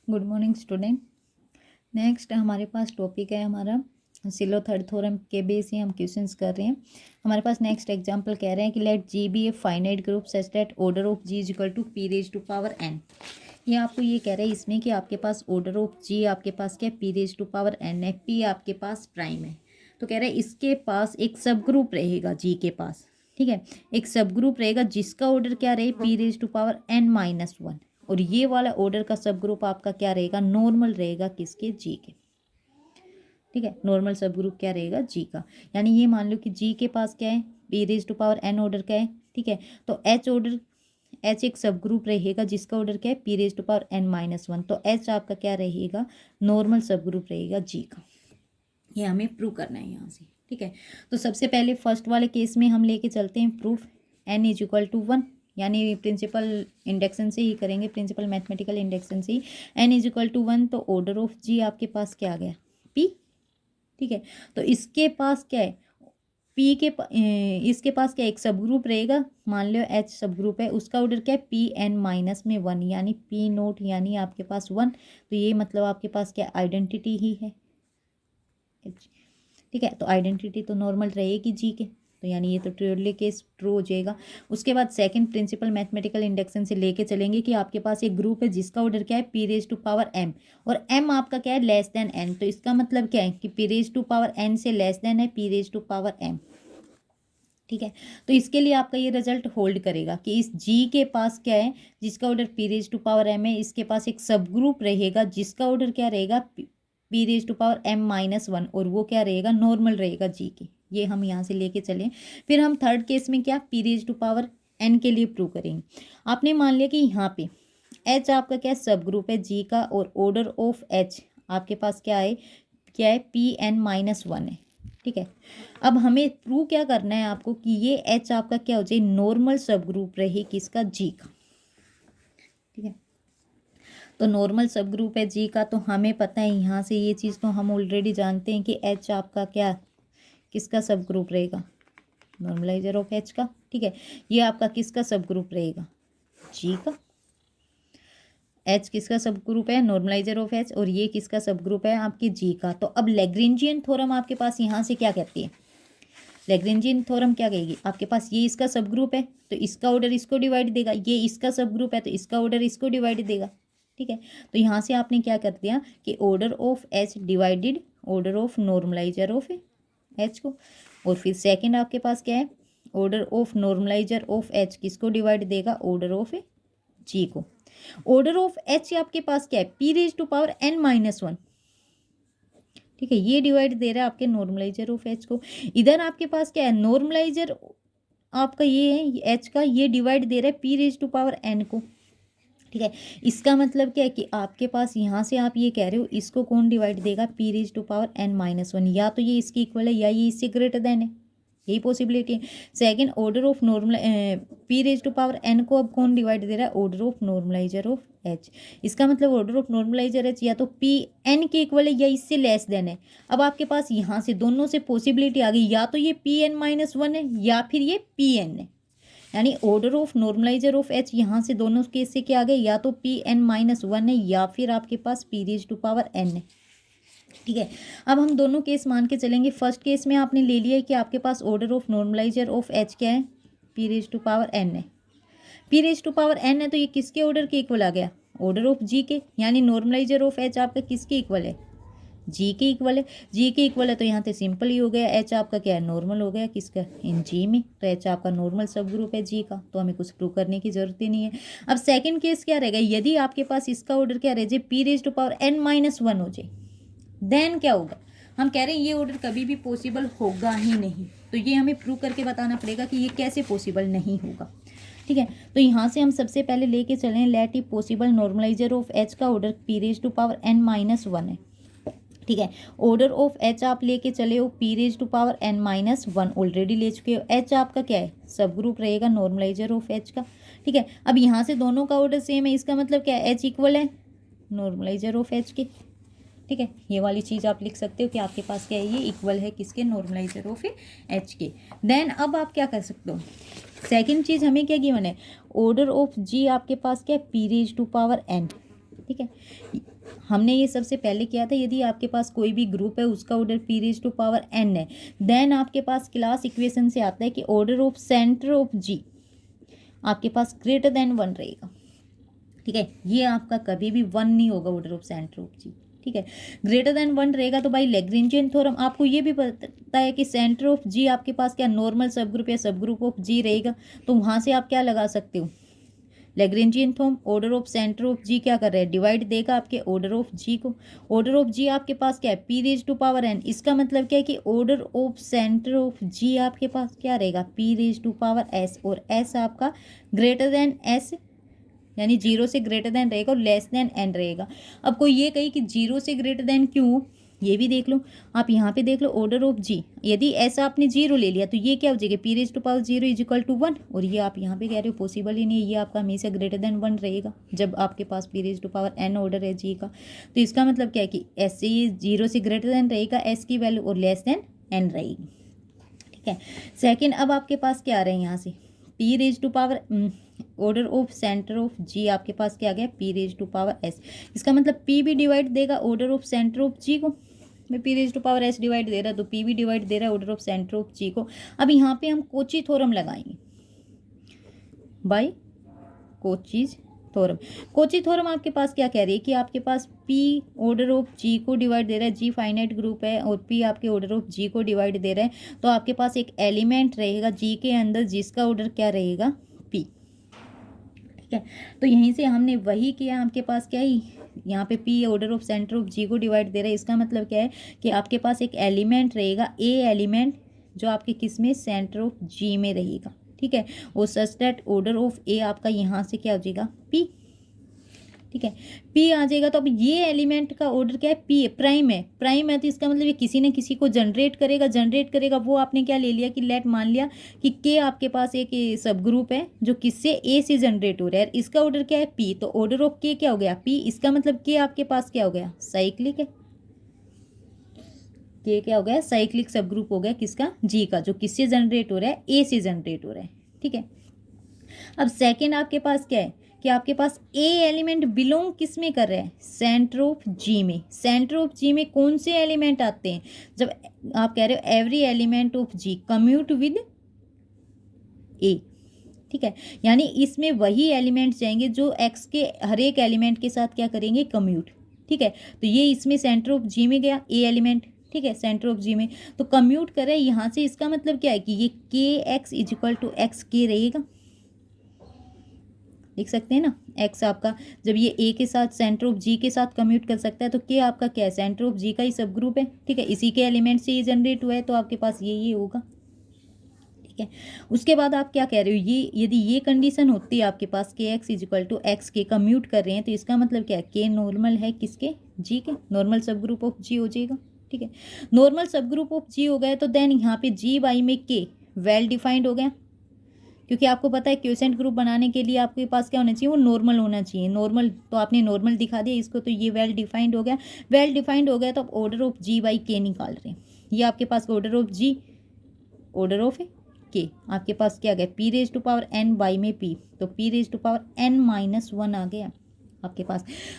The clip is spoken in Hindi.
Good morning student. नेक्स्ट हमारे पास टॉपिक है हमारा सिलो थर्ड थ्योरम के बेस ही हम क्वेश्चंस कर रहे हैं। हमारे पास नेक्स्ट एग्जांपल कह रहे हैं कि let G be a finite group such that order of G is equal to P raise to power N. ये आपको ये कह रहे हैं इसमें कि आपके पास ऑर्डर ऑफ जी आपके पास क्या P raise to power N है, पी आपके पास प्राइम है। तो कह रहे हैं इसके पास एक सब ग्रुप रहेगा जी के पास, ठीक है, एक सब ग्रुप रहेगा जिसका ऑर्डर क्या रहे P raise to power N minus one. और ये वाला ऑर्डर का सब ग्रुप आपका क्या रहेगा, नॉर्मल रहेगा किसके, जी के, ठीक है। नॉर्मल सब ग्रुप क्या रहेगा, जी का। यानी ये मान लो कि जी के पास क्या है, P raise to power N order का है, ठीक है। तो एच ऑर्डर, एच एक सब ग्रुप रहेगा जिसका ऑर्डर क्या है P raise to power N minus one. तो एच आपका क्या रहेगा, नॉर्मल सब ग्रुप रहेगा जी का। ये हमें प्रूव करना है यहाँ से, ठीक है। तो सबसे पहले फर्स्ट वाले केस में हम लेके चलते हैं proof N is equal to one, यानी प्रिंसिपल इंडक्शन से ही करेंगे, प्रिंसिपल मैथमेटिकल इंडक्शन से ही। N is equal to one तो ऑर्डर ऑफ जी आपके पास क्या आ गया, पी, ठीक है। तो इसके पास क्या है, पी के इसके पास क्या एक सब ग्रुप रहेगा, मान लो एच सब ग्रुप है, उसका ऑर्डर क्या है पी एन माइनस में वन, यानी पी नोट यानी आपके पास वन। तो ये मतलब आपके पास क्या आइडेंटिटी ही है, ठीक है। तो आइडेंटिटी तो नॉर्मल रहेगी जी के, तो यानी ये तो ट्रूली केस ट्रू हो जाएगा। उसके बाद सेकंड प्रिंसिपल मैथमेटिकल इंडक्शन से लेके चलेंगे कि आपके पास एक ग्रुप है जिसका ऑर्डर क्या है P raise to power m, और एम आपका क्या है लेस देन एन। तो इसका मतलब क्या है कि p raise to power n से लेस देन है P raise to power m, ठीक है। तो इसके लिए आपका ये रिजल्ट होल्ड करेगा कि इस जी के पास क्या है जिसका order P raise to power m है, इसके पास एक सब ग्रुप रहेगा जिसका ऑर्डर क्या रहेगा p raise to power m minus one, और वो क्या रहेगा, नॉर्मल रहेगा जी के। ये हम यहाँ से लेके चलें। फिर हम थर्ड केस में क्या P raise to power n के लिए प्रूव करेंगे। आपने मान लिया कि यहाँ पे एच आपका क्या सब ग्रुप है जी का, और ऑर्डर ऑफ एच आपके पास क्या है पी एन माइनस वन है, ठीक है। अब हमें प्रूव क्या करना है आपको कि ये एच आपका क्या हो जाए, नॉर्मल सब ग्रुप रहे किसका, जी का, ठीक है। तो नॉर्मल सब ग्रुप है जी का, तो हमें पता है यहाँ से ये चीज़ तो हम ऑलरेडी जानते हैं कि एच आपका क्या किसका सब ग्रुप रहेगा, नॉर्मलाइजर ऑफ एच का, ठीक है। ये आपका किसका सब ग्रुप रहेगा, जी का। एच किसका सब ग्रुप है, नॉर्मलाइजर ऑफ एच, और ये किसका सब ग्रुप है आपके जी का। तो अब लैग्रेंजियन थ्योरम आपके पास यहाँ से क्या कहती है, लैग्रेंजियन थ्योरम क्या कहेगी, आपके पास ये इसका सब ग्रुप है तो इसका ऑर्डर इसको डिवाइड देगा, ये इसका सब ग्रुप है तो इसका ऑर्डर इसको डिवाइड देगा, ठीक है। तो यहाँ से आपने क्या कर दिया कि order of h divided order of normaliser of h को, और फिर सेकंड आपके पास क्या है, order of normaliser of h किसको डिवाइड देगा, ऑर्डर ऑफ जी को। ऑर्डर ऑफ एच आपके पास क्या है P raise to power N minus one, ठीक है। ये डिवाइड दे रहा है आपके नॉर्मलाइजर ऑफ एच को। इधर आपके पास क्या है, नॉर्मलाइजर आपका ये है एच का, ये डिवाइड दे रहा है P raise to power n को, ठीक है। इसका मतलब क्या है कि आपके पास यहाँ से आप ये कह रहे हो इसको कौन डिवाइड देगा, p raise to power N minus one, या तो ये इसके इक्वल है या ये इससे ग्रेटर देन है, यही पॉसिबिलिटी है। Second order of normal p raise to power n को अब कौन डिवाइड दे रहा है, order of normaliser of h. इसका मतलब ऑर्डर ऑफ नॉर्मलाइजर एच या तो पी एन के इक्वल है या इससे लेस देन है। अब आपके पास यहाँ से दोनों से पॉसिबिलिटी आ गई, या तो ये पी एन माइनस वन है या फिर ये पी एन है, यानी order of normaliser of H यहाँ से दोनों केस से क्या आ गए, या तो पी एन माइनस वन है या फिर आपके पास P raise to power N है, ठीक है। अब हम दोनों केस मान के चलेंगे। फर्स्ट केस में आपने ले लिया है कि आपके पास order of normaliser of H क्या है, P raise to power N है। P raise to power N है तो ये किसके ऑर्डर के इक्वल आ गया, ऑर्डर ऑफ जी के, यानी नॉर्मलाइजर ऑफ एच आपका किसके इक्वल है, जी के इक्वल है। जी के इक्वल है तो यहाँ पे सिंपल ही हो गया, एच आपका क्या है, नॉर्मल हो गया किसका, इन जी में। तो एच आपका नॉर्मल सब ग्रुप है जी का, तो हमें कुछ प्रूव करने की जरूरत ही नहीं है। अब सेकंड केस क्या रहेगा, यदि आपके पास इसका ऑर्डर क्या रह जाए, p raise to power N minus one हो जाए, देन क्या होगा, हम कह रहे हैं ये ऑर्डर कभी भी पॉसिबल होगा ही नहीं। तो ये हमें प्रूव करके बताना पड़ेगा कि ये कैसे पॉसिबल नहीं होगा, ठीक है। तो यहाँ से हम सबसे पहले लेके चलें let E possible normaliser of H का order P raise to power N minus one है, ठीक है। ऑर्डर ऑफ एच आप लेके चले हो p raise to power N minus one, already ले चुके हो। एच आपका क्या है, सब ग्रुप रहेगा नॉर्मलाइजर ऑफ एच का, ठीक है। अब यहाँ से दोनों का ऑर्डर सेम है, इसका मतलब क्या है, एच इक्वल है नॉर्मलाइजर ऑफ एच के, ठीक है। ये वाली चीज़ आप लिख सकते हो कि आपके पास क्या है, ये इक्वल है किसके, नॉर्मलाइजर ऑफ एच के। देन अब आप क्या कर सकते हो, सेकंड चीज़ हमें क्या गिवन है, ऑर्डर ऑफ जी आपके पास क्या है, P raise to power n, ठीक है। हमने ये सबसे पहले किया था, यदि आपके पास कोई भी ग्रुप है उसका order p raise to power n है, देन आपके पास क्लास इक्वेशन से आता है कि order of centre of g आपके पास ग्रेटर देन 1 रहेगा। ठीक है, ये आपका कभी भी 1 नहीं होगा ऑर्डर ऑफ सेंटर ऑफ जी। ठीक है, ग्रेटर देन 1 रहेगा तो भाई लैग्रेंजियन थ्योरम, आपको ये भी पता है कि सेंटर ऑफ जी आपके पास क्या नॉर्मल सब ग्रुप या सब ग्रुप ऑफ जी रहेगा, तो वहाँ से आप क्या लगा सकते हो Lagrangian theorem. Order of centre of G क्या कर रहा है, डिवाइड देगा आपके ऑर्डर ऑफ जी को। ऑर्डर ऑफ जी आपके पास क्या है p raise to power n, इसका मतलब क्या है कि ऑर्डर ऑफ सेंटर ऑफ जी आपके पास क्या रहेगा p raise to power s, और s आपका ग्रेटर देन s यानी 0 से ग्रेटर देन रहेगा और लेस देन n रहेगा। अब कोई ये कही कि 0 से ग्रेटर देन क्यों, ये भी देख लो। आप यहाँ पे देख लो ऑर्डर ऑफ जी, यदि ऐसा आपने 0 ले लिया तो ये क्या हो जाएगा p raise to power 0 is equal to 1, और ये आप यहाँ पे कह रहे हो पॉसिबल ही नहीं है, ये आपका हमेशा ग्रेटर देन 1 रहेगा जब आपके पास p raise to power n order है जी का। तो इसका मतलब क्या है कि s से ये 0 से ग्रेटर देन रहेगा s की वैल्यू और लेस देन n रहेगी। ठीक है, सेकेंड अब आपके पास क्या आ रहा है यहाँ से p raise to power order of centre of जी आपके पास क्या आ गया p raise to power s, इसका मतलब p भी डिवाइड देगा ऑर्डर ऑफ सेंटर ऑफ जी को। मैं p raise to power s divide दे रहा तो p भी डिवाइड दे रहा है ऑर्डर ऑफ सेंटर ऑफ जी को। अब यहाँ पे हम कोची थ्योरम लगाएंगे by Cauchy's theorem. Cauchy theorem आपके पास क्या कह रही है कि आपके पास p ऑर्डर ऑफ g को डिवाइड दे रहा है, g फाइनाइट ग्रुप है और p आपके ऑर्डर ऑफ g को डिवाइड दे रहा है, तो आपके पास एक एलिमेंट रहेगा g के अंदर जिसका ऑर्डर क्या रहेगा p। ठीक है, तो यहीं से हमने वही किया, आपके पास क्या है यहाँ पे p order of centre of g को डिवाइड दे रहा है, इसका मतलब क्या है कि आपके पास एक एलिमेंट रहेगा a एलिमेंट जो आपके किस में सेंटर ऑफ g में रहेगा। ठीक है, और सच दैट ऑर्डर ऑफ a आपका यहाँ से क्या हो जाएगा p। ठीक है, p आ जाएगा, तो अब ये एलिमेंट का ऑर्डर क्या है p है, प्राइम है, प्राइम है तो इसका मतलब ये किसी न किसी को जनरेट करेगा। वो आपने क्या ले लिया कि लेट मान लिया कि k आपके पास एक सब ग्रुप है जो किससे a से जनरेट हो रहा है, इसका ऑर्डर क्या है p, तो ऑर्डर ऑफ k क्या हो गया p, इसका मतलब k आपके पास क्या हो गया साइक्लिक है, k क्या हो गया साइक्लिक सब ग्रुप हो गया किसका g का, जो किससे जनरेट हो रहा है a से जनरेट हो रहा है। ठीक है, अब सेकेंड आपके पास क्या है कि आपके पास a एलिमेंट बिलोंग किस में कर रहा है सेंटर ऑफ g में। सेंटर ऑफ g में कौन से एलिमेंट आते हैं, जब आप कह रहे हो every element of g commute with a। ठीक है, यानी इसमें वही एलिमेंट्स जाएंगे जो x के हर एक एलिमेंट के साथ क्या करेंगे कम्यूट। ठीक है, तो ये इसमें सेंटर ऑफ g में गया a एलिमेंट। ठीक है, सेंटर ऑफ g में तो कम्यूट करे यहाँ से, इसका मतलब क्या है कि ये kx is equal to x k रहेगा, लिख सकते हैं ना। x आपका जब ये a के साथ सेंटर ऑफ g के साथ कम्यूट कर सकता है तो k आपका क्या है सेंटर ऑफ g का ही सब ग्रुप है। ठीक है, इसी के एलिमेंट से ये जनरेट हुआ है तो आपके पास ये होगा। ठीक है, उसके बाद आप क्या कह रहे हो, ये यदि ये कंडीशन होती है आपके पास k x is equal to x k commute कर रहे हैं तो इसका मतलब क्या है के नॉर्मल है किसके जी के, नॉर्मल सब ग्रुप ऑफ जी हो जाएगा। ठीक है, नॉर्मल सब ग्रुप ऑफ जी हो गए तो देन यहाँ पे जी वाई में के वेल डिफाइंड हो गया, क्योंकि आपको पता है क्वेसेंट ग्रुप बनाने के लिए आपके पास क्या होना चाहिए वो नॉर्मल होना चाहिए। नॉर्मल तो आपने नॉर्मल दिखा दिया इसको, तो ये वेल डिफाइंड हो गया। वेल डिफाइंड हो गया तो आप ऑर्डर ऑफ जी बाई के निकाल रहे हैं, ये आपके पास order of G order of के आपके पास क्या आ गया p raise to power n by में p, तो p raise to power n -1 आ गया आपके पास।